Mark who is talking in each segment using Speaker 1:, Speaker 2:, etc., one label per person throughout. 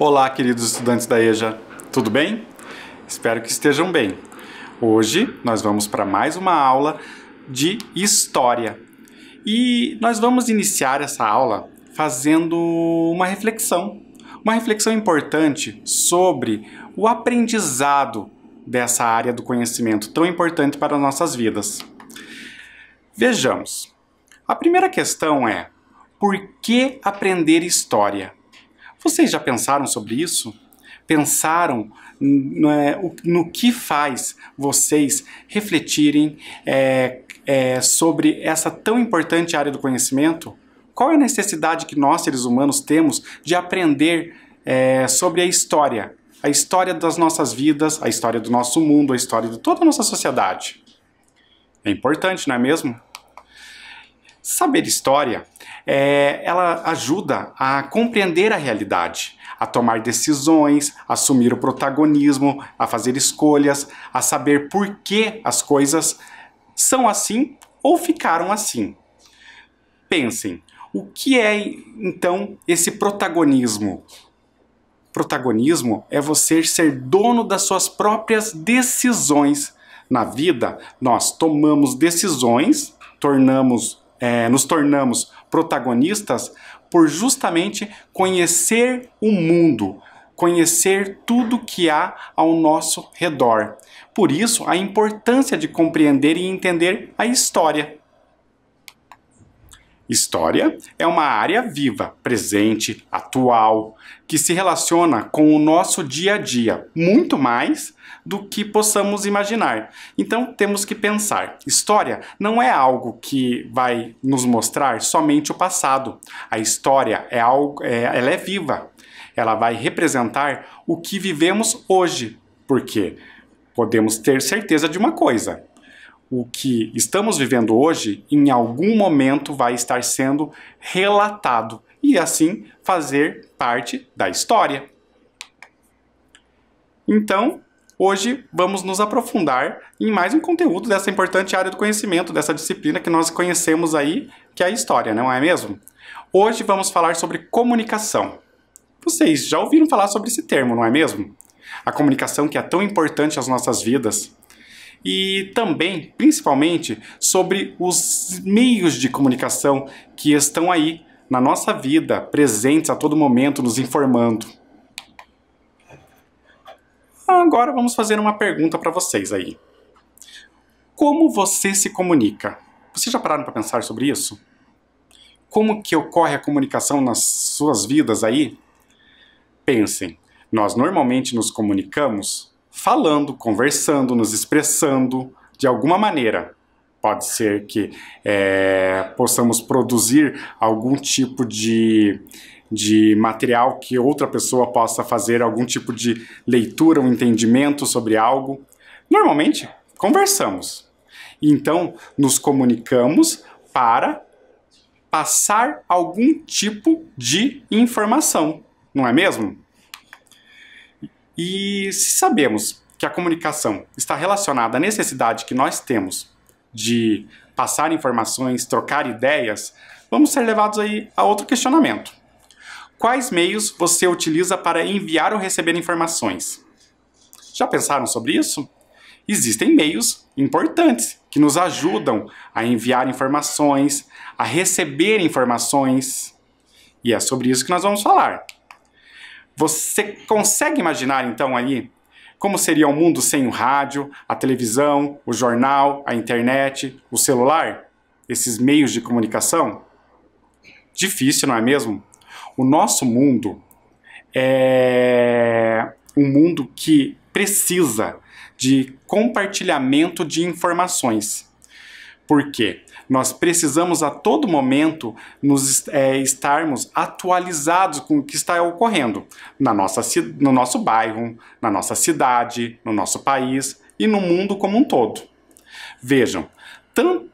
Speaker 1: Olá, queridos estudantes da EJA, tudo bem? Espero que estejam bem. Hoje nós vamos para mais uma aula de História e nós vamos iniciar essa aula fazendo uma reflexão importante sobre o aprendizado dessa área do conhecimento tão importante para as nossas vidas. Vejamos, a primeira questão é: por que aprender história? Vocês já pensaram sobre isso? Pensaram no que faz vocês refletirem sobre essa tão importante área do conhecimento? Qual é a necessidade que nós, seres humanos, temos de aprender sobre a história das nossas vidas, a história do nosso mundo, a história de toda a nossa sociedade? É importante, não é mesmo? Saber história, ela ajuda a compreender a realidade, a tomar decisões, a assumir o protagonismo, a fazer escolhas, a saber por que as coisas são assim ou ficaram assim. Pensem, o que é então esse protagonismo? Protagonismo é você ser dono das suas próprias decisões. Na vida, nós tomamos decisões, nos tornamos protagonistas por justamente conhecer o mundo, conhecer tudo que há ao nosso redor. Por isso, a importância de compreender e entender a história. História é uma área viva, presente, atual, que se relaciona com o nosso dia a dia, muito mais do que possamos imaginar. Então temos que pensar, história não é algo que vai nos mostrar somente o passado. A história ela é viva, ela vai representar o que vivemos hoje, porque podemos ter certeza de uma coisa: o que estamos vivendo hoje, em algum momento vai estar sendo relatado e assim fazer parte da história. Então, hoje vamos nos aprofundar em mais um conteúdo dessa importante área do conhecimento, dessa disciplina que nós conhecemos aí, que é a história, não é mesmo? Hoje vamos falar sobre comunicação. Vocês já ouviram falar sobre esse termo, não é mesmo? A comunicação que é tão importante às nossas vidas. E também, principalmente, sobre os meios de comunicação que estão aí na nossa vida, presentes a todo momento, nos informando. Agora vamos fazer uma pergunta para vocês aí. Como você se comunica? Vocês já pararam para pensar sobre isso? Como que ocorre a comunicação nas suas vidas aí? Pensem, nós normalmente nos comunicamos falando, conversando, nos expressando de alguma maneira. Pode ser que possamos produzir algum tipo de material que outra pessoa possa fazer algum tipo de leitura, um entendimento sobre algo. Normalmente, conversamos. Então, nos comunicamos para passar algum tipo de informação, não é mesmo? E se sabemos que a comunicação está relacionada à necessidade que nós temos de passar informações, trocar ideias, vamos ser levados aí a outro questionamento. Quais meios você utiliza para enviar ou receber informações? Já pensaram sobre isso? Existem meios importantes que nos ajudam a enviar informações, a receber informações, e é sobre isso que nós vamos falar. Você consegue imaginar então aí como seria o mundo sem o rádio, a televisão, o jornal, a internet, o celular? Esses meios de comunicação? Difícil, não é mesmo? O nosso mundo é um mundo que precisa de compartilhamento de informações. Por quê? Nós precisamos a todo momento estarmos atualizados com o que está ocorrendo no nosso bairro, na nossa cidade, no nosso país e no mundo como um todo. Vejam,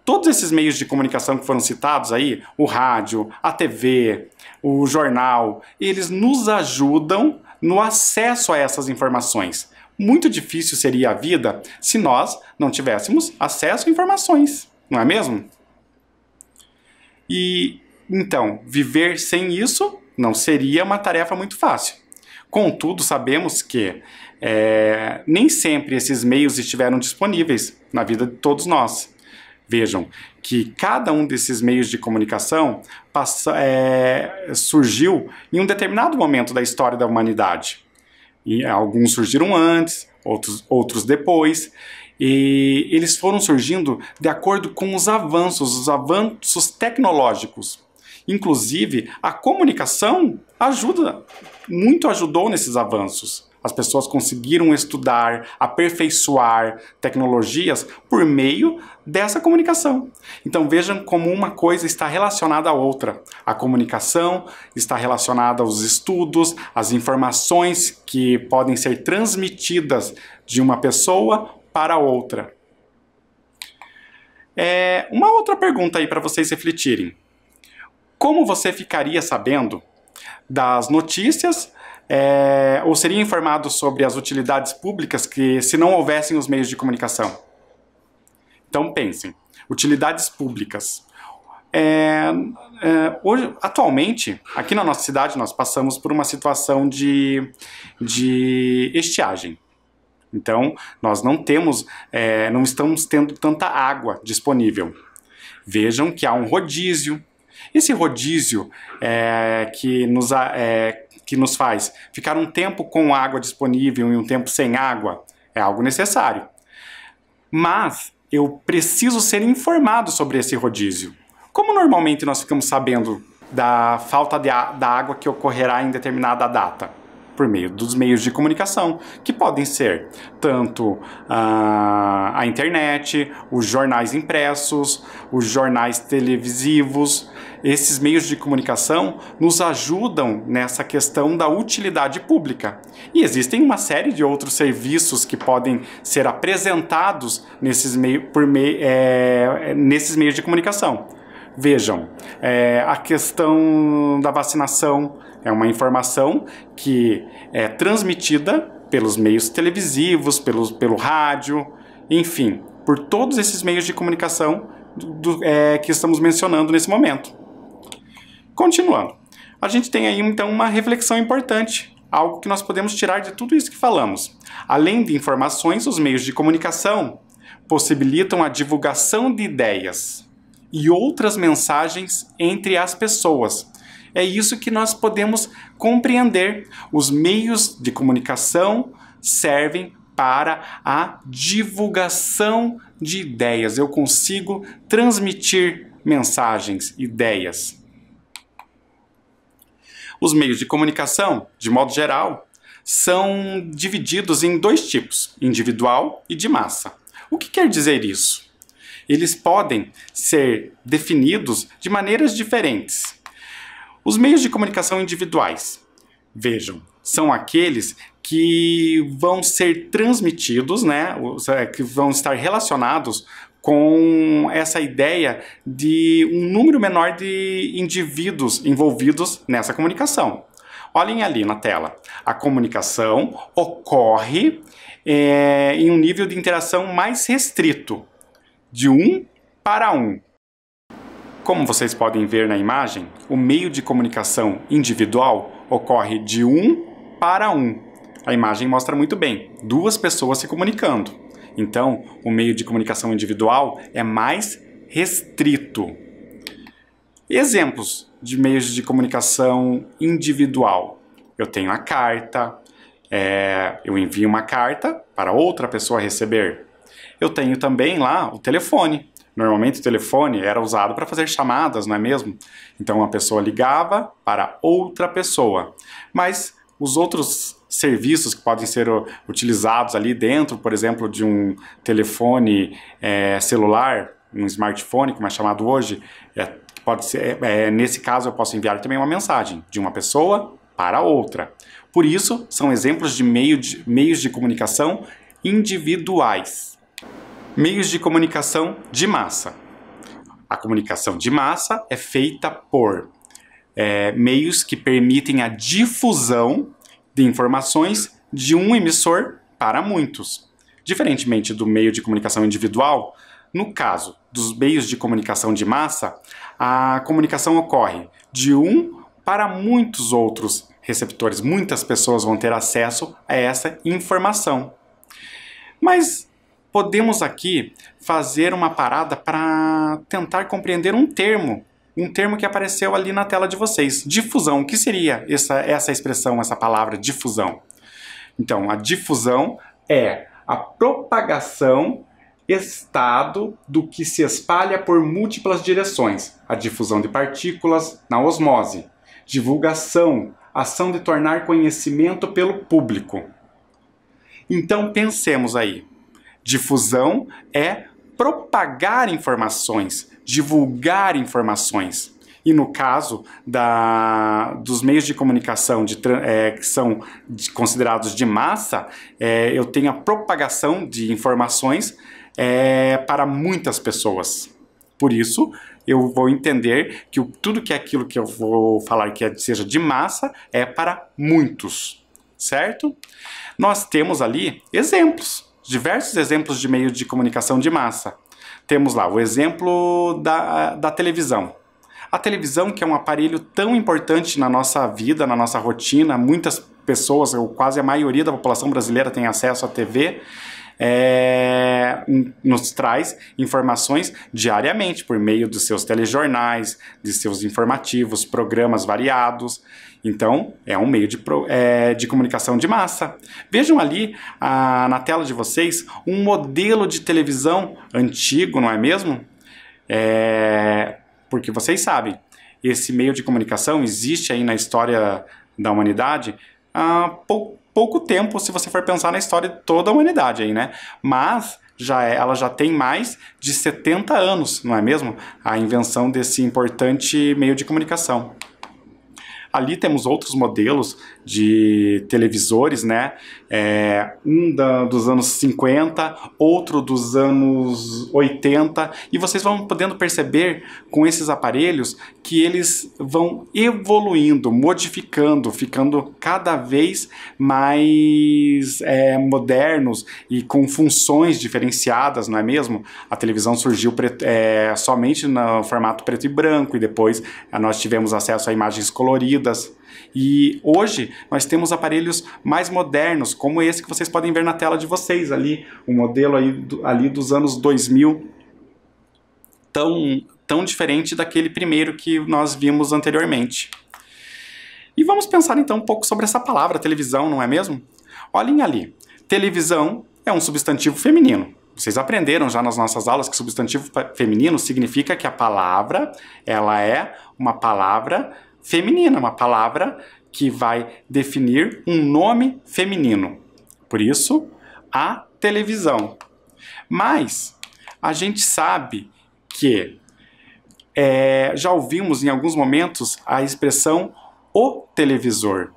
Speaker 1: todos esses meios de comunicação que foram citados aí, o rádio, a TV, o jornal, eles nos ajudam no acesso a essas informações. Muito difícil seria a vida se nós não tivéssemos acesso a informações, não é mesmo? E então, viver sem isso não seria uma tarefa muito fácil. Contudo, sabemos que nem sempre esses meios estiveram disponíveis na vida de todos nós. Vejam que cada um desses meios de comunicação surgiu em um determinado momento da história da humanidade. E alguns surgiram antes, outros depois, e eles foram surgindo de acordo com os avanços tecnológicos. Inclusive, a comunicação ajudou nesses avanços. As pessoas conseguiram estudar, aperfeiçoar tecnologias por meio dessa comunicação. Então vejam como uma coisa está relacionada à outra. A comunicação está relacionada aos estudos, às informações que podem ser transmitidas de uma pessoa para outra. Uma outra pergunta aí para vocês refletirem. Como você ficaria sabendo das notícias ou seria informado sobre as utilidades públicas se não houvessem os meios de comunicação? Então pensem, utilidades públicas. Hoje, atualmente, aqui na nossa cidade, nós passamos por uma situação de estiagem. Então, nós não estamos tendo tanta água disponível. Vejam que há um rodízio. Esse rodízio que nos faz ficar um tempo com água disponível e um tempo sem água é algo necessário. Mas eu preciso ser informado sobre esse rodízio. Como normalmente nós ficamos sabendo da falta da água que ocorrerá em determinada data? Por meio dos meios de comunicação, que podem ser tanto a internet, os jornais impressos, os jornais televisivos. Esses meios de comunicação nos ajudam nessa questão da utilidade pública. E existem uma série de outros serviços que podem ser apresentados nesses meios de comunicação. Vejam, a questão da vacinação é uma informação que é transmitida pelos meios televisivos, pelo rádio, enfim, por todos esses meios de comunicação que estamos mencionando nesse momento. Continuando, a gente tem aí então uma reflexão importante, algo que nós podemos tirar de tudo isso que falamos. Além de informações, os meios de comunicação possibilitam a divulgação de ideias e outras mensagens entre as pessoas. É isso que nós podemos compreender. Os meios de comunicação servem para a divulgação de ideias. Eu consigo transmitir mensagens, ideias. Os meios de comunicação, de modo geral, são divididos em dois tipos, individual e de massa. O que quer dizer isso? Eles podem ser definidos de maneiras diferentes. Os meios de comunicação individuais, vejam, são aqueles que vão ser transmitidos, que vão estar relacionados com essa ideia de um número menor de indivíduos envolvidos nessa comunicação. Olhem ali na tela. A comunicação ocorre em um nível de interação mais restrito, de um para um. Como vocês podem ver na imagem, o meio de comunicação individual ocorre de um para um. A imagem mostra muito bem, duas pessoas se comunicando. Então, o meio de comunicação individual é mais restrito. Exemplos de meios de comunicação individual. Eu tenho a carta, eu envio uma carta para outra pessoa receber. Eu tenho também lá o telefone. Normalmente o telefone era usado para fazer chamadas, não é mesmo? Então uma pessoa ligava para outra pessoa. Mas os outros serviços que podem ser utilizados ali dentro, por exemplo, de um telefone celular, um smartphone, como é chamado hoje, pode ser, nesse caso eu posso enviar também uma mensagem de uma pessoa para outra. Por isso, são exemplos de meios de comunicação individuais. Meios de comunicação de massa. A comunicação de massa é feita por meios que permitem a difusão de informações de um emissor para muitos. Diferentemente do meio de comunicação individual, no caso dos meios de comunicação de massa, a comunicação ocorre de um para muitos outros receptores, muitas pessoas vão ter acesso a essa informação. Mas podemos aqui fazer uma parada para tentar compreender um termo que apareceu ali na tela de vocês. Difusão. O que seria essa expressão, essa palavra difusão? Então, a difusão é a propagação, estado do que se espalha por múltiplas direções. A difusão de partículas na osmose. Divulgação, ação de tornar conhecimento pelo público. Então, pensemos aí. Difusão é propagar informações, divulgar informações. E no caso dos meios de comunicação que são considerados de massa, eu tenho a propagação de informações para muitas pessoas. Por isso, eu vou entender que tudo que é aquilo que eu vou falar que seja de massa é para muitos, certo? Nós temos ali exemplos, diversos exemplos de meios de comunicação de massa. Temos lá o exemplo da televisão. A televisão, que é um aparelho tão importante na nossa vida, na nossa rotina, muitas pessoas, ou quase a maioria da população brasileira tem acesso à TV, nos traz informações diariamente por meio dos seus telejornais, de seus informativos, programas variados. Então, é um meio de comunicação de massa. Vejam ali na tela de vocês um modelo de televisão antigo, não é mesmo? Porque vocês sabem, esse meio de comunicação existe aí na história da humanidade há pouco tempo, se você for pensar na história de toda a humanidade aí, né? Mas ela já tem mais de 70 anos, não é mesmo? A invenção desse importante meio de comunicação. Ali temos outros modelos de televisores, né? Dos anos 50, outro dos anos 80, e vocês vão podendo perceber com esses aparelhos que eles vão evoluindo, modificando, ficando cada vez mais modernos e com funções diferenciadas, não é mesmo? A televisão surgiu somente no formato preto e branco, e depois nós tivemos acesso a imagens coloridas. E hoje nós temos aparelhos mais modernos, como esse que vocês podem ver na tela de vocês ali, um modelo ali dos anos 2000, tão diferente daquele primeiro que nós vimos anteriormente. E vamos pensar então um pouco sobre essa palavra televisão, não é mesmo? Olhem ali, televisão é um substantivo feminino. Vocês aprenderam já nas nossas aulas que substantivo feminino significa que a palavra, ela é uma palavra feminina, uma palavra que vai definir um nome feminino. Por isso, a televisão. Mas a gente sabe que já ouvimos em alguns momentos a expressão o televisor.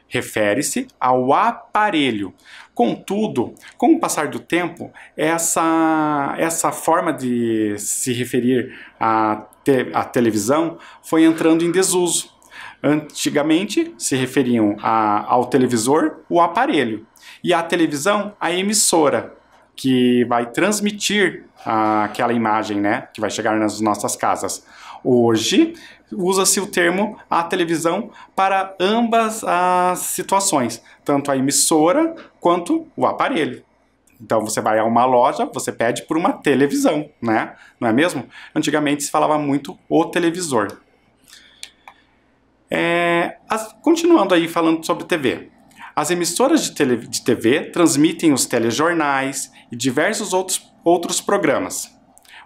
Speaker 1: Refere-se ao aparelho. Contudo, com o passar do tempo, essa forma de se referir à televisão foi entrando em desuso. Antigamente se referiam ao televisor, o aparelho, e à televisão, a emissora, que vai transmitir aquela imagem, né, que vai chegar nas nossas casas. Hoje, usa-se o termo a televisão para ambas as situações, tanto a emissora quanto o aparelho. Então você vai a uma loja, você pede por uma televisão, né? Não é mesmo? Antigamente se falava muito o televisor. Continuando aí falando sobre TV. As emissoras de TV transmitem os telejornais e diversos outros programas,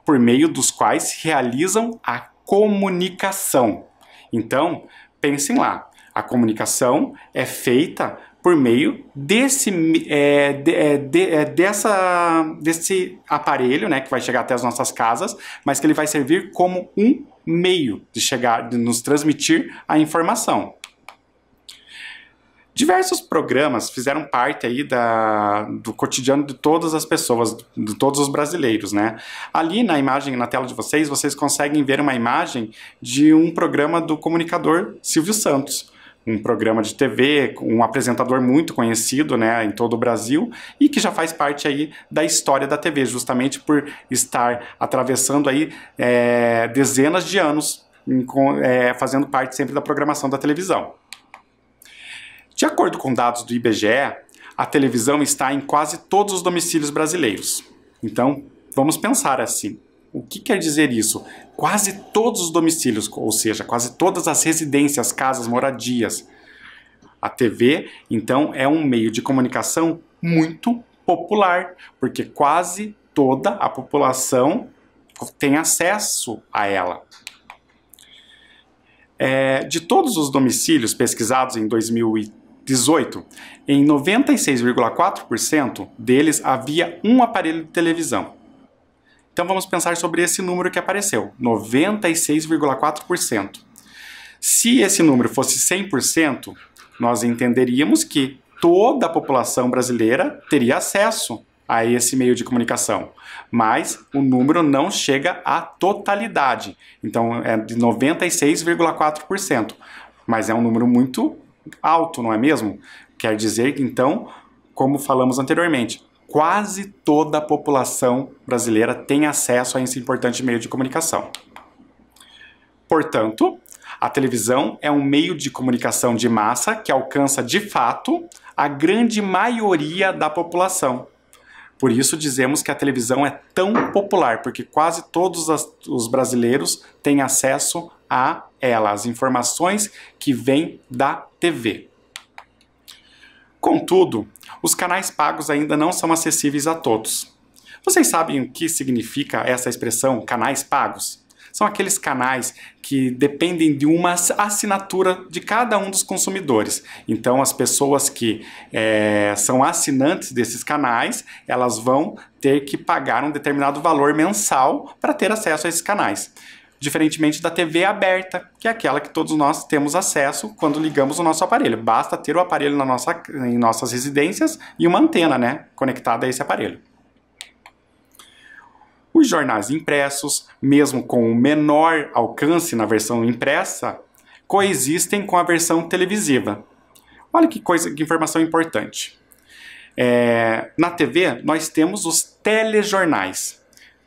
Speaker 1: por meio dos quais realizam a comunicação. Então, pensem lá, a comunicação é feita por meio desse aparelho, né, que vai chegar até as nossas casas, mas que ele vai servir como um meio de nos transmitir a informação. Diversos programas fizeram parte aí do cotidiano de todas as pessoas, de todos os brasileiros, né? Ali na imagem, na tela de vocês conseguem ver uma imagem de um programa do comunicador Silvio Santos. Um programa de TV, um apresentador muito conhecido, né, em todo o Brasil, e que já faz parte aí da história da TV, justamente por estar atravessando aí dezenas de anos, fazendo parte sempre da programação da televisão. De acordo com dados do IBGE, a televisão está em quase todos os domicílios brasileiros. Então, vamos pensar assim. O que quer dizer isso? Quase todos os domicílios, ou seja, quase todas as residências, casas, moradias. A TV, então, é um meio de comunicação muito popular, porque quase toda a população tem acesso a ela. De todos os domicílios pesquisados em 2018, em 96,4% deles havia um aparelho de televisão. Então vamos pensar sobre esse número que apareceu, 96,4%. Se esse número fosse 100%, nós entenderíamos que toda a população brasileira teria acesso a esse meio de comunicação. Mas o número não chega à totalidade. Então é de 96,4%. Mas é um número muito alto, não é mesmo? Quer dizer que, então, como falamos anteriormente, quase toda a população brasileira tem acesso a esse importante meio de comunicação. Portanto, a televisão é um meio de comunicação de massa que alcança, de fato, a grande maioria da população. Por isso dizemos que a televisão é tão popular, porque quase todos os brasileiros têm acesso a ela, as informações que vêm da TV. Contudo, os canais pagos ainda não são acessíveis a todos. Vocês sabem o que significa essa expressão, canais pagos? São aqueles canais que dependem de uma assinatura de cada um dos consumidores. Então, as pessoas que são assinantes desses canais, elas vão ter que pagar um determinado valor mensal para ter acesso a esses canais. Diferentemente da TV aberta, que é aquela que todos nós temos acesso quando ligamos o nosso aparelho. Basta ter o aparelho em nossas residências e uma antena, né, conectada a esse aparelho. Os jornais impressos, mesmo com o menor alcance na versão impressa, coexistem com a versão televisiva. Olha que informação importante. Na TV, nós temos os telejornais.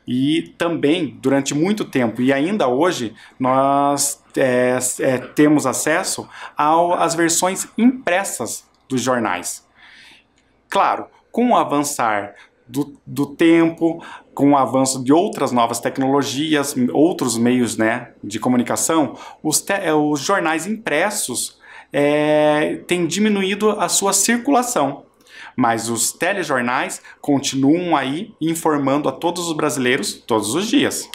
Speaker 1: E também, durante muito tempo, e ainda hoje, nós temos acesso às versões impressas dos jornais. Claro, com o avançar do tempo, com o avanço de outras novas tecnologias, outros meios, né, de comunicação, os jornais impressos têm diminuído a sua circulação. Mas os telejornais continuam aí informando a todos os brasileiros todos os dias.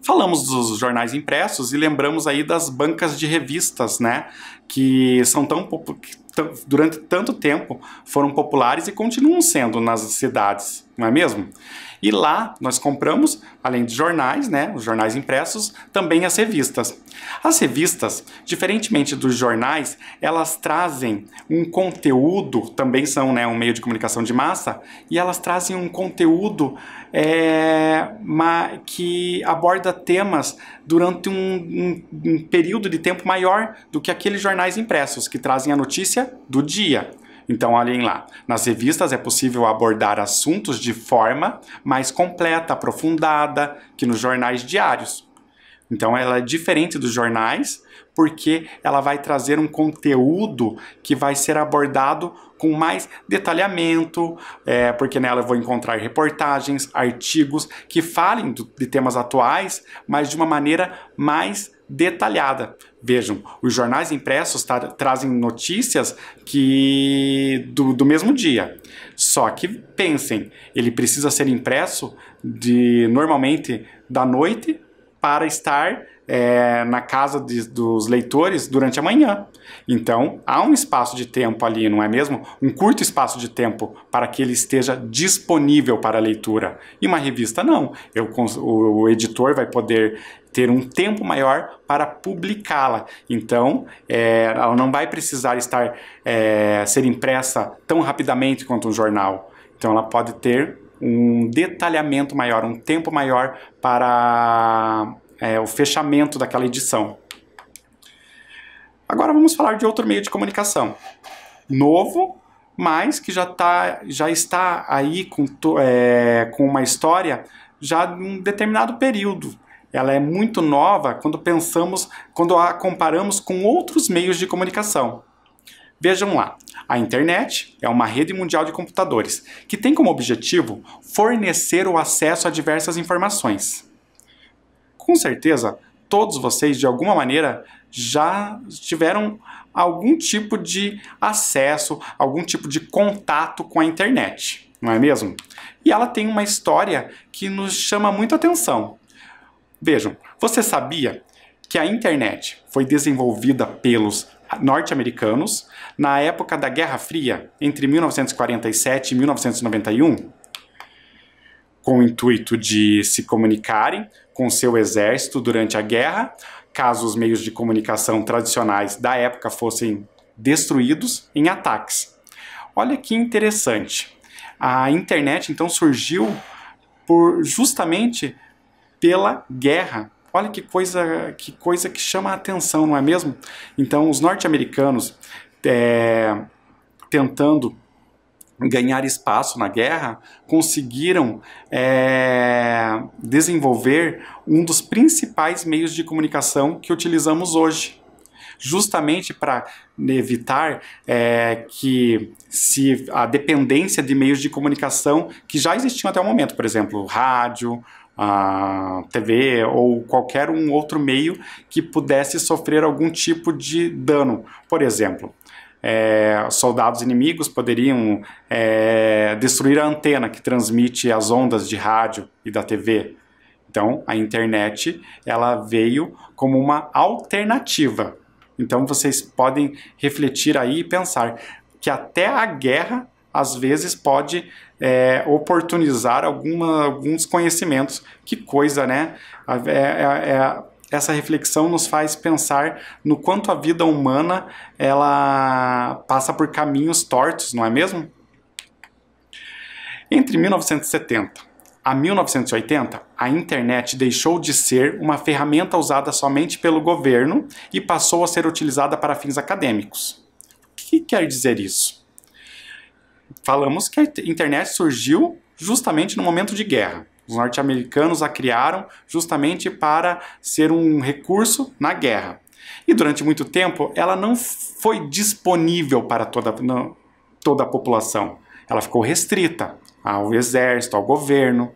Speaker 1: Falamos dos jornais impressos e lembramos aí das bancas de revistas, né, que são durante tanto tempo foram populares e continuam sendo nas cidades, não é mesmo? E lá nós compramos, além de jornais, né, os jornais impressos, também as revistas. As revistas, diferentemente dos jornais, elas trazem um conteúdo, também são, né, um meio de comunicação de massa, e elas trazem um conteúdo que aborda temas durante um período de tempo maior do que aqueles jornais impressos, que trazem a notícia do dia. Então, olhem lá, nas revistas é possível abordar assuntos de forma mais completa, aprofundada, que nos jornais diários. Então, ela é diferente dos jornais, porque ela vai trazer um conteúdo que vai ser abordado com mais detalhamento, porque nela eu vou encontrar reportagens, artigos que falem de temas atuais, mas de uma maneira mais detalhada. Vejam, os jornais impressos trazem notícias do mesmo dia. Só que pensem, ele precisa ser impresso normalmente da noite para estar na casa dos leitores durante a manhã. Então, há um espaço de tempo ali, não é mesmo? Um curto espaço de tempo para que ele esteja disponível para a leitura. E uma revista não. O editor vai poder ter um tempo maior para publicá-la. Então, ela não vai precisar ser impressa tão rapidamente quanto um jornal. Então, ela pode ter um detalhamento maior, um tempo maior para o fechamento daquela edição. Agora vamos falar de outro meio de comunicação. Novo, mas que já está aí com uma história já de um determinado período. ela é muito nova quando a comparamos com outros meios de comunicação. Vejam lá, a internet é uma rede mundial de computadores que tem como objetivo fornecer o acesso a diversas informações. Com certeza, todos vocês, de alguma maneira, já tiveram algum tipo de acesso, algum tipo de contato com a internet, não é mesmo? E ela tem uma história que nos chama muito a atenção. Vejam, você sabia que a internet foi desenvolvida pelos norte-americanos na época da Guerra Fria, entre 1947 e 1991, com o intuito de se comunicarem com seu exército durante a guerra, caso os meios de comunicação tradicionais da época fossem destruídos em ataques. Olha que interessante. A internet então surgiu justamente pela guerra. Olha que coisa que chama a atenção, não é mesmo? Então, os norte-americanos, tentando ganhar espaço na guerra, conseguiram desenvolver um dos principais meios de comunicação que utilizamos hoje. Justamente para evitar que a dependência de meios de comunicação que já existiam até o momento, por exemplo, rádio, a TV ou qualquer um outro meio que pudesse sofrer algum tipo de dano. Por exemplo, soldados inimigos poderiam destruir a antena que transmite as ondas de rádio e da TV. Então, a internet ela veio como uma alternativa. Então, vocês podem refletir aí e pensar que até a guerra, às vezes, pode oportunizar alguns conhecimentos. Que coisa, né? Essa reflexão nos faz pensar no quanto a vida humana ela passa por caminhos tortos, não é mesmo? Entre 1970 a 1980, a internet deixou de ser uma ferramenta usada somente pelo governo e passou a ser utilizada para fins acadêmicos. O que quer dizer isso? Falamos que a internet surgiu justamente no momento de guerra. Os norte-americanos a criaram justamente para ser um recurso na guerra. E durante muito tempo ela não foi disponível para toda a população. Ela ficou restrita ao exército, ao governo.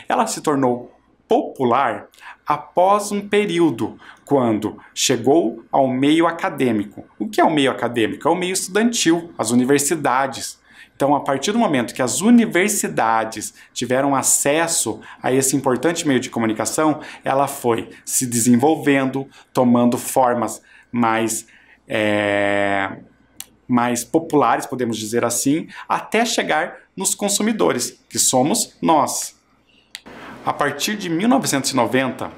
Speaker 1: Ela se tornou popular após um período, quando chegou ao meio acadêmico. O que é o meio acadêmico? É o meio estudantil, as universidades. Então, a partir do momento que as universidades tiveram acesso a esse importante meio de comunicação, ela foi se desenvolvendo, tomando formas mais populares, podemos dizer assim, até chegar nos consumidores, que somos nós. A partir de 1990,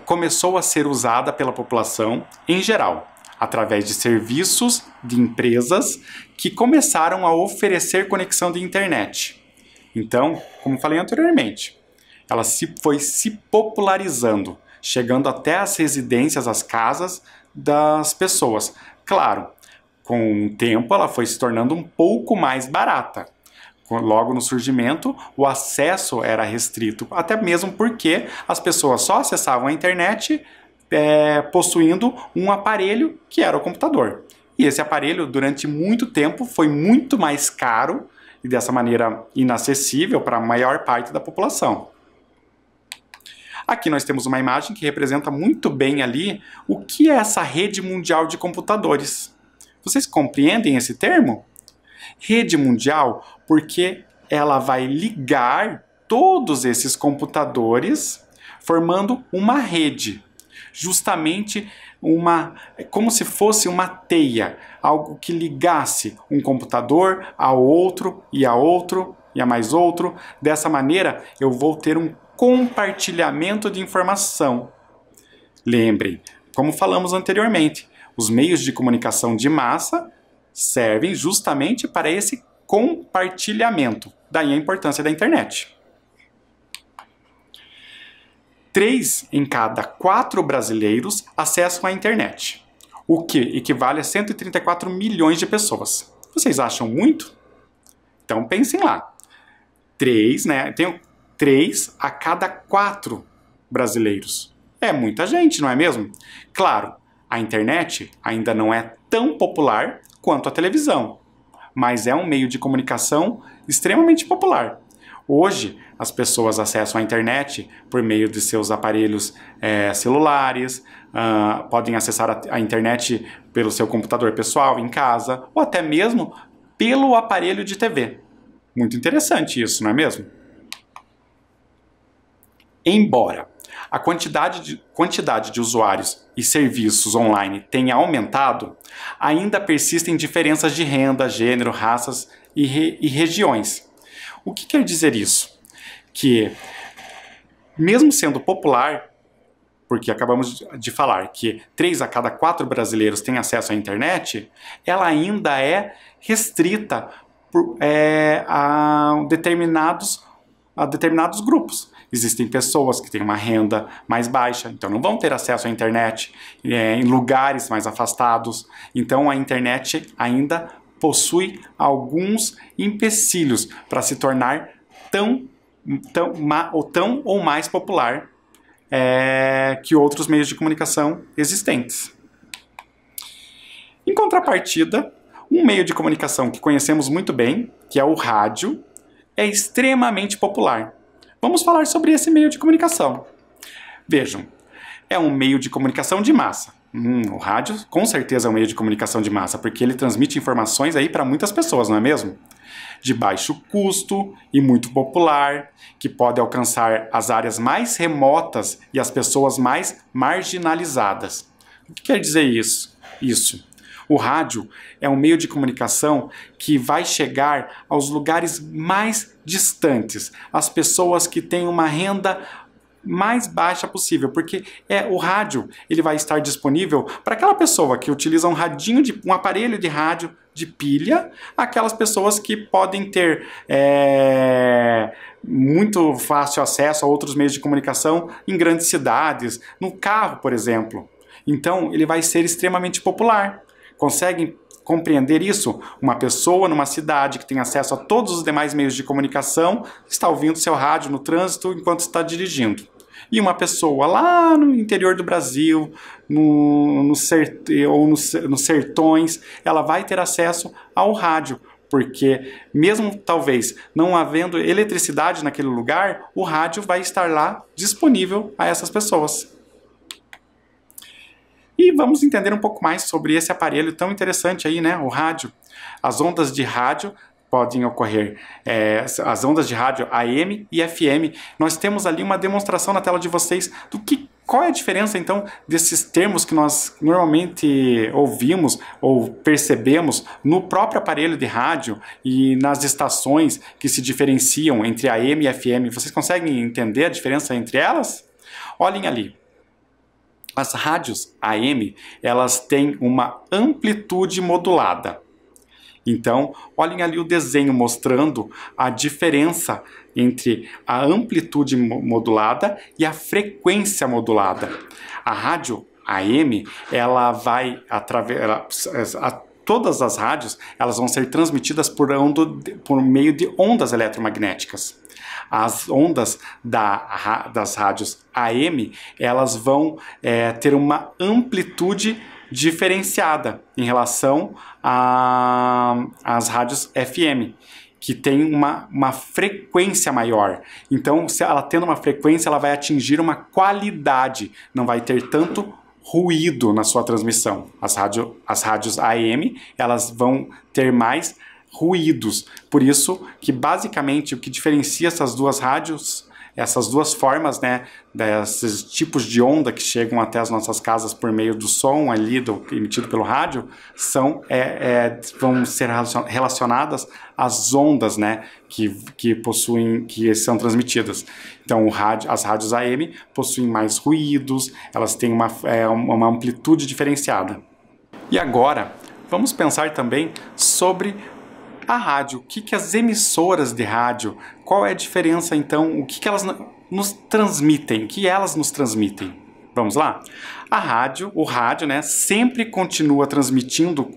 Speaker 1: começou a ser usada pela população em geral, através de serviços de empresas que começaram a oferecer conexão de internet. Então, como falei anteriormente, ela foi se popularizando, chegando até as residências, as casas das pessoas. Claro, com o tempo ela foi se tornando um pouco mais barata. Logo no surgimento, o acesso era restrito, até mesmo porque as pessoas só acessavam a internet possuindo um aparelho que era o computador. E esse aparelho, durante muito tempo, foi muito mais caro e dessa maneira inacessível para a maior parte da população. Aqui nós temos uma imagem que representa muito bem ali o que é essa rede mundial de computadores. Vocês compreendem esse termo? Rede mundial porque ela vai ligar todos esses computadores formando uma rede. Justamente como se fosse uma teia, algo que ligasse um computador a outro e a outro e a mais outro. Dessa maneira eu vou ter um compartilhamento de informação. Lembrem, como falamos anteriormente, os meios de comunicação de massa servem justamente para esse compartilhamento. Daí a importância da internet. 3 em cada 4 brasileiros acessam a internet, o que equivale a 134 milhões de pessoas. Vocês acham muito? Então pensem lá. 3 a cada 4 brasileiros. É muita gente, não é mesmo? Claro, a internet ainda não é tão popular quanto a televisão, mas é um meio de comunicação extremamente popular. Hoje, as pessoas acessam a internet por meio de seus aparelhos celulares, podem acessar a internet pelo seu computador pessoal em casa, ou até mesmo pelo aparelho de TV. Muito interessante isso, não é mesmo? Embora a quantidade de usuários e serviços online tenha aumentado, ainda persistem diferenças de renda, gênero, raças e regiões. O que quer dizer isso? Que, mesmo sendo popular, porque acabamos de falar que 3 a cada 4 brasileiros têm acesso à internet, ela ainda é restrita a determinados grupos. Existem pessoas que têm uma renda mais baixa, então não vão ter acesso à internet em lugares mais afastados. Então a internet ainda possui alguns empecilhos para se tornar tão ou mais popular que outros meios de comunicação existentes. Em contrapartida, um meio de comunicação que conhecemos muito bem, que é o rádio, é extremamente popular. Vamos falar sobre esse meio de comunicação. Vejam, é um meio de comunicação de massa. O rádio com certeza é um meio de comunicação de massa, porque ele transmite informações aí para muitas pessoas, não é mesmo? De baixo custo e muito popular, que pode alcançar as áreas mais remotas e as pessoas mais marginalizadas. O que quer dizer isso? O rádio é um meio de comunicação que vai chegar aos lugares mais distantes, às pessoas que têm uma renda mais baixa possível, porque o rádio ele vai estar disponível para aquela pessoa que utiliza um aparelho de rádio de pilha, aquelas pessoas que podem ter muito fácil acesso a outros meios de comunicação em grandes cidades, no carro, por exemplo. Então, ele vai ser extremamente popular. Conseguem compreender isso? Uma pessoa numa cidade que tem acesso a todos os demais meios de comunicação está ouvindo seu rádio no trânsito enquanto está dirigindo. E uma pessoa lá no interior do Brasil, nos sertões, ela vai ter acesso ao rádio, porque mesmo talvez não havendo eletricidade naquele lugar, o rádio vai estar lá disponível a essas pessoas. E vamos entender um pouco mais sobre esse aparelho tão interessante aí, né? O rádio. As ondas de rádio podem ocorrer, as ondas de rádio AM e FM. Nós temos ali uma demonstração na tela de vocês qual é a diferença então desses termos que nós normalmente ouvimos ou percebemos no próprio aparelho de rádio e nas estações que se diferenciam entre AM e FM. Vocês conseguem entender a diferença entre elas? Olhem ali. As rádios AM, elas têm uma amplitude modulada. Então, olhem ali o desenho mostrando a diferença entre a amplitude modulada e a frequência modulada. A rádio AM, ela vai todas as rádios, elas vão ser transmitidas por meio de ondas eletromagnéticas. As ondas das rádios AM, elas vão ter uma amplitude diferenciada em relação às rádios FM, que tem uma frequência maior. Então, se ela tendo uma frequência, ela vai atingir uma qualidade, não vai ter tanto ruído na sua transmissão. As rádios AM, elas vão ter mais ruídos. Por isso que basicamente o que diferencia essas duas rádios, essas duas formas, né, desses tipos de onda que chegam até as nossas casas por meio do som ali emitido pelo rádio, vão ser relacionadas às ondas, né, que são transmitidas. Então as rádios AM possuem mais ruídos, elas têm uma amplitude diferenciada. E agora vamos pensar também sobre a rádio. O que as emissoras de rádio, qual é a diferença então, o que elas nos transmitem, o que elas nos transmitem? Vamos lá? O rádio, né, sempre continua transmitindo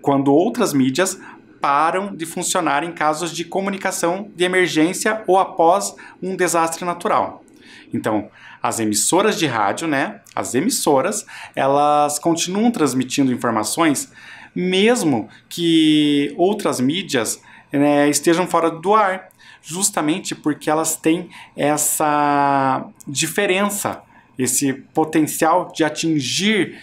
Speaker 1: quando outras mídias param de funcionar em casos de comunicação de emergência ou após um desastre natural. Então, as emissoras de rádio, né? As emissoras, elas continuam transmitindo informações, mesmo que outras mídias, né, estejam fora do ar, justamente porque elas têm essa diferença, esse potencial de atingir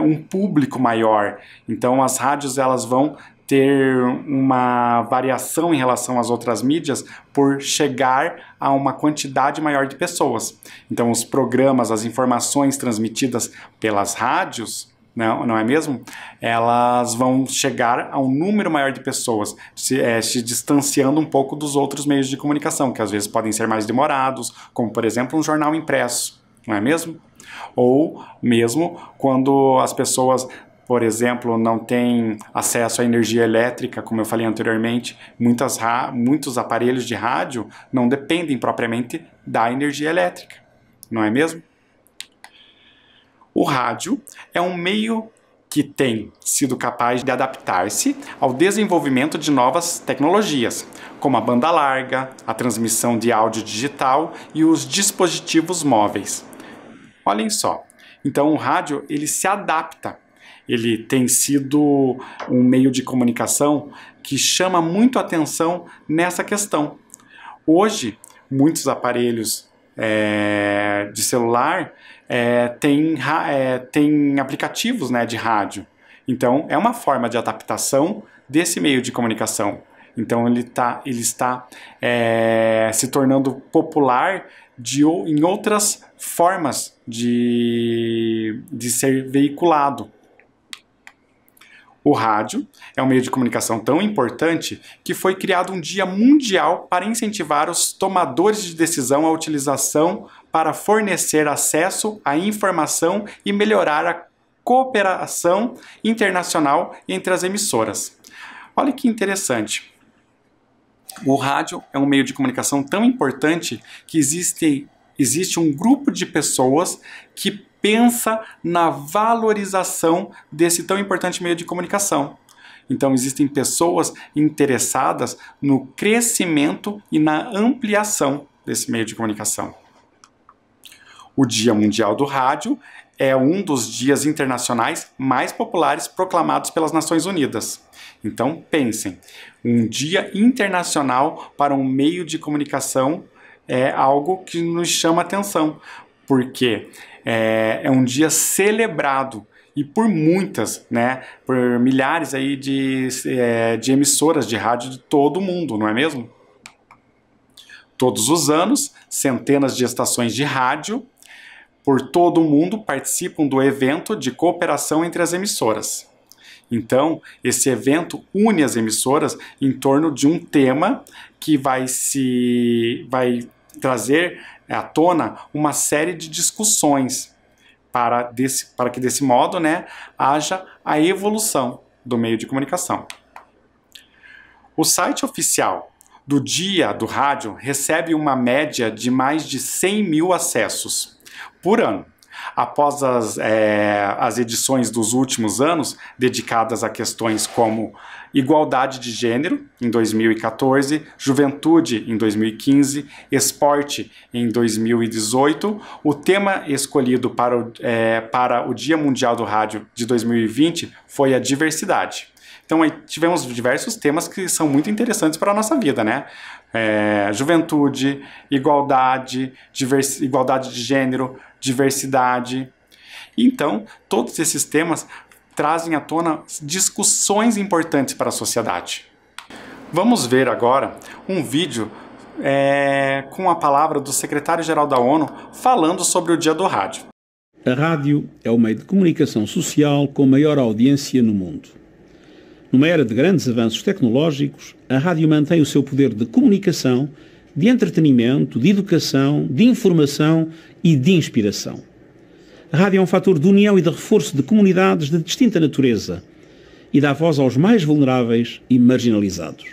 Speaker 1: um público maior. Então, as rádios elas vão ter uma variação em relação às outras mídias por chegar a uma quantidade maior de pessoas. Então, os programas, as informações transmitidas pelas rádios, não é mesmo? Elas vão chegar a um número maior de pessoas, se distanciando um pouco dos outros meios de comunicação, que às vezes podem ser mais demorados, como, por exemplo, um jornal impresso, não é mesmo? Ou mesmo quando as pessoas, por exemplo, não têm acesso à energia elétrica, como eu falei anteriormente, muitos aparelhos de rádio não dependem propriamente da energia elétrica, não é mesmo? O rádio é um meio que tem sido capaz de adaptar-se ao desenvolvimento de novas tecnologias, como a banda larga, a transmissão de áudio digital e os dispositivos móveis. Olhem só, então o rádio ele se adapta. Ele tem sido um meio de comunicação que chama muito a atenção nessa questão. Hoje, muitos aparelhos de celular têm aplicativos, né, de rádio. Então, é uma forma de adaptação desse meio de comunicação. Então, ele está se tornando popular em outras formas de ser veiculado. O rádio é um meio de comunicação tão importante que foi criado um dia mundial para incentivar os tomadores de decisão à utilização para fornecer acesso à informação e melhorar a cooperação internacional entre as emissoras. Olha que interessante. O rádio é um meio de comunicação tão importante que existe um grupo de pessoas que pensa na valorização desse tão importante meio de comunicação. Então, existem pessoas interessadas no crescimento e na ampliação desse meio de comunicação. O Dia Mundial do Rádio é um dos dias internacionais mais populares proclamados pelas Nações Unidas. Então, pensem, um dia internacional para um meio de comunicação é algo que nos chama atenção, porque é um dia celebrado e por muitas, né, por milhares aí de emissoras de rádio de todo o mundo, não é mesmo? Todos os anos, centenas de estações de rádio por todo o mundo participam do evento de cooperação entre as emissoras. Então, esse evento une as emissoras em torno de um tema que vai trazer à tona uma série de discussões para que desse modo, né, haja a evolução do meio de comunicação. O site oficial do Dia do Rádio recebe uma média de mais de 100 mil acessos por ano. Após as edições dos últimos anos, dedicadas a questões como igualdade de gênero, em 2014, juventude, em 2015, esporte, em 2018, o tema escolhido para o Dia Mundial do Rádio de 2020 foi a diversidade. Então, aí tivemos diversos temas que são muito interessantes para a nossa vida, né? Juventude, igualdade, igualdade de gênero, diversidade. Então, todos esses temas trazem à tona discussões importantes para a sociedade. Vamos ver agora um vídeo com a palavra do secretário-geral da ONU falando sobre o Dia do Rádio.
Speaker 2: A rádio é o meio de comunicação social com maior audiência no mundo. Numa era de grandes avanços tecnológicos, a rádio mantém o seu poder de comunicação, de entretenimento, de educação, de informação e de inspiração. A rádio é um fator de união e de reforço de comunidades de distinta natureza e dá voz aos mais vulneráveis e marginalizados.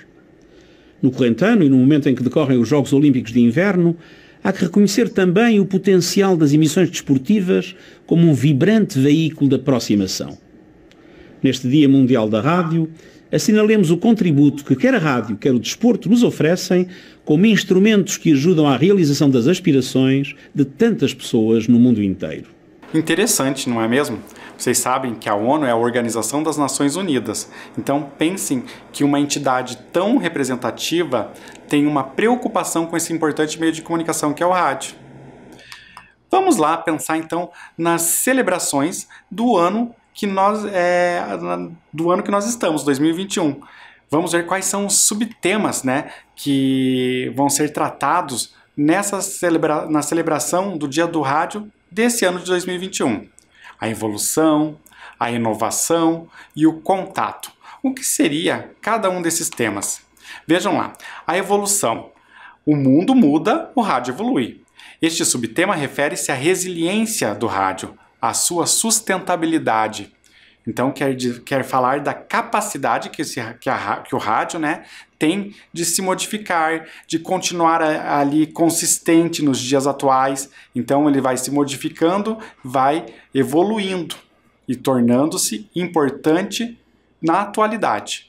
Speaker 2: No corrente ano e no momento em que decorrem os Jogos Olímpicos de Inverno, há que reconhecer também o potencial das emissões desportivas como um vibrante veículo de aproximação. Neste Dia Mundial da Rádio, assinalemos o contributo que quer a rádio, quer o desporto nos oferecem como instrumentos que ajudam à realização das aspirações de tantas pessoas no mundo inteiro.
Speaker 1: Interessante, não é mesmo? Vocês sabem que a ONU é a Organização das Nações Unidas. Então pensem que uma entidade tão representativa tem uma preocupação com esse importante meio de comunicação que é o rádio. Vamos lá pensar então nas celebrações do ano que nós estamos, 2021. Vamos ver quais são os subtemas, né, que vão ser tratados na celebração do Dia do Rádio desse ano de 2021. A evolução, a inovação e o contato. O que seria cada um desses temas? Vejam lá, a evolução. O mundo muda, o rádio evolui. Este subtema refere-se à resiliência do rádio, à sua sustentabilidade. Então quer falar da capacidade que o rádio, né, tem de se modificar, de continuar ali consistente nos dias atuais. Então ele vai se modificando, vai evoluindo e tornando-se importante na atualidade.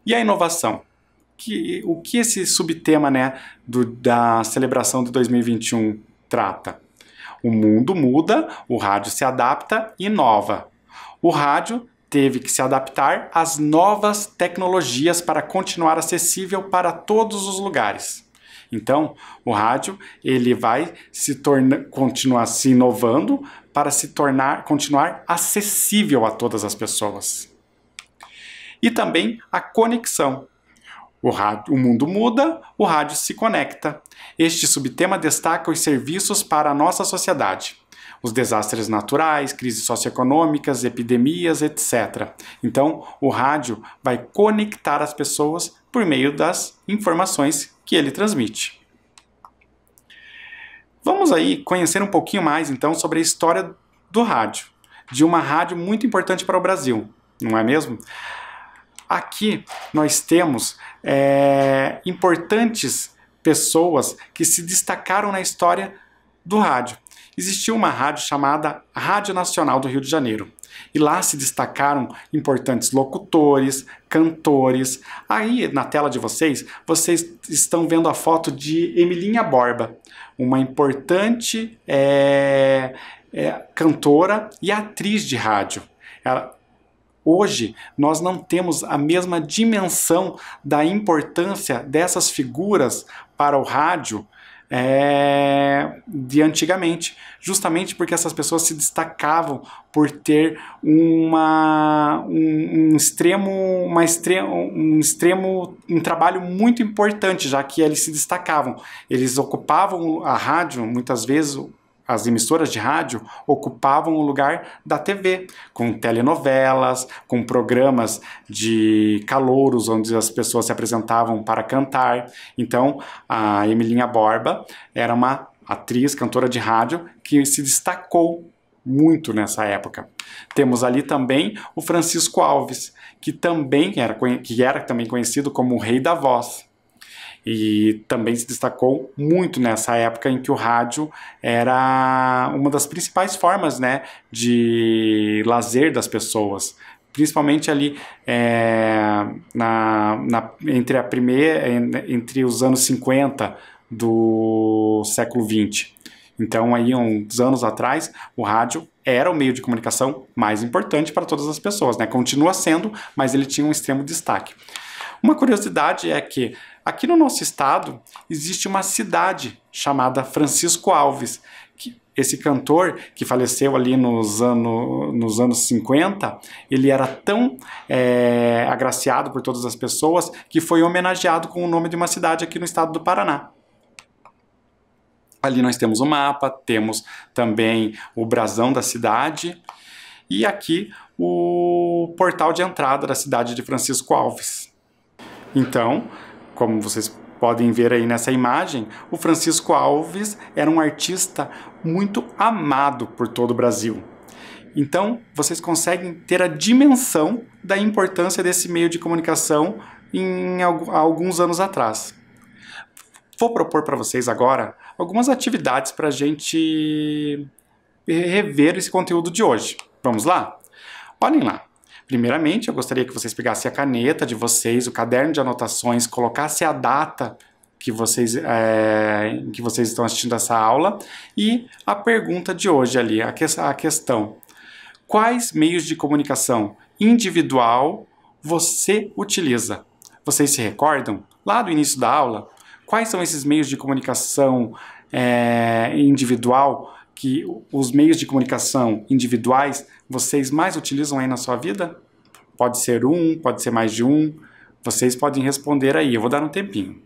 Speaker 1: E a inovação? O que esse subtema, né, da celebração de 2021 trata? O mundo muda, o rádio se adapta e inova. O rádio teve que se adaptar às novas tecnologias para continuar acessível para todos os lugares. Então, o rádio ele vai continuar se inovando para continuar acessível a todas as pessoas. E também a conexão. O mundo muda, o rádio se conecta. Este subtema destaca os serviços para a nossa sociedade. Os desastres naturais, crises socioeconômicas, epidemias, etc. Então, o rádio vai conectar as pessoas por meio das informações que ele transmite. Vamos aí conhecer um pouquinho mais, então, sobre a história do rádio, de uma rádio muito importante para o Brasil, não é mesmo? Aqui nós temos importantes pessoas que se destacaram na história do rádio. Existiu uma rádio chamada Rádio Nacional do Rio de Janeiro. E lá se destacaram importantes locutores, cantores. Aí na tela de vocês estão vendo a foto de Emilinha Borba, uma importante cantora e atriz de rádio. Hoje, nós não temos a mesma dimensão da importância dessas figuras para o rádio de antigamente, justamente porque essas pessoas se destacavam por ter um trabalho muito importante, já que eles se destacavam. Eles ocupavam a rádio, muitas vezes as emissoras de rádio ocupavam o lugar da TV, com telenovelas, com programas de calouros, onde as pessoas se apresentavam para cantar. Então, a Emilinha Borba era uma atriz, cantora de rádio, que se destacou muito nessa época. Temos ali também o Francisco Alves, que era também conhecido como o Rei da Voz. E também se destacou muito nessa época em que o rádio era uma das principais formas, né, de lazer das pessoas, principalmente ali entre os anos 50 do século 20. Então, aí, uns anos atrás, o rádio era o meio de comunicação mais importante para todas as pessoas, né? Continua sendo, mas ele tinha um extremo destaque. Uma curiosidade é que aqui no nosso estado existe uma cidade chamada Francisco Alves. Esse cantor que faleceu ali nos anos 50, ele era tão agraciado por todas as pessoas que foi homenageado com o nome de uma cidade aqui no estado do Paraná. Ali nós temos o mapa, temos também o brasão da cidade e aqui o portal de entrada da cidade de Francisco Alves. Então, como vocês podem ver aí nessa imagem, o Francisco Alves era um artista muito amado por todo o Brasil. Então, vocês conseguem ter a dimensão da importância desse meio de comunicação há alguns anos atrás. Vou propor para vocês agora algumas atividades para a gente rever esse conteúdo de hoje. Vamos lá? Olhem lá. Primeiramente, eu gostaria que vocês pegassem a caneta de vocês, o caderno de anotações, colocassem a data que vocês estão assistindo essa aula e a pergunta de hoje ali, a questão. Quais meios de comunicação individual você utiliza? Vocês se recordam? Lá do início da aula, quais são esses meios de comunicação individual, que os meios de comunicação individuais vocês mais utilizam aí na sua vida? Pode ser um, pode ser mais de um. Vocês podem responder aí, eu vou dar um tempinho.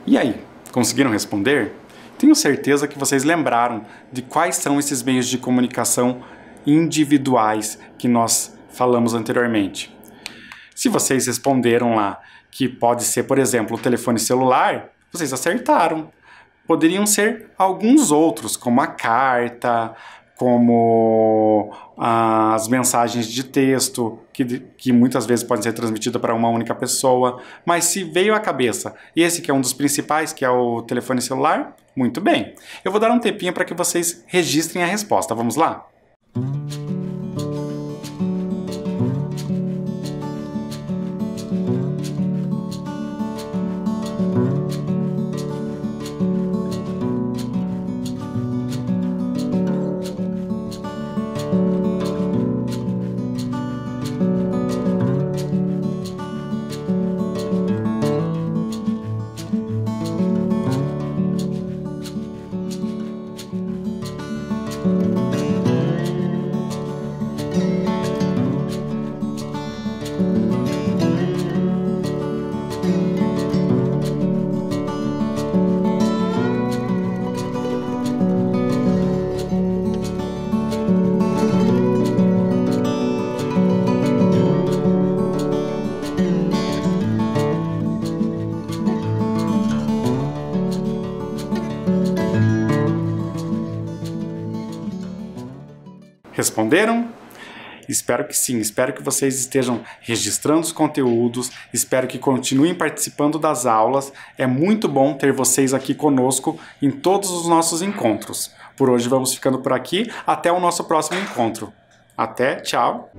Speaker 1: E aí, conseguiram responder? Tenho certeza que vocês lembraram de quais são esses meios de comunicação individuais que nós falamos anteriormente. Se vocês responderam lá que pode ser, por exemplo, o telefone celular, vocês acertaram. Poderiam ser alguns outros, como a carta, como as mensagens de texto, que muitas vezes podem ser transmitidas para uma única pessoa. Mas se veio à cabeça esse que é um dos principais, que é o telefone celular, muito bem. Eu vou dar um tempinho para que vocês registrem a resposta. Vamos lá? Responderam? Espero que sim, espero que vocês estejam registrando os conteúdos, espero que continuem participando das aulas. É muito bom ter vocês aqui conosco em todos os nossos encontros. Por hoje vamos ficando por aqui, até o nosso próximo encontro. Até, tchau!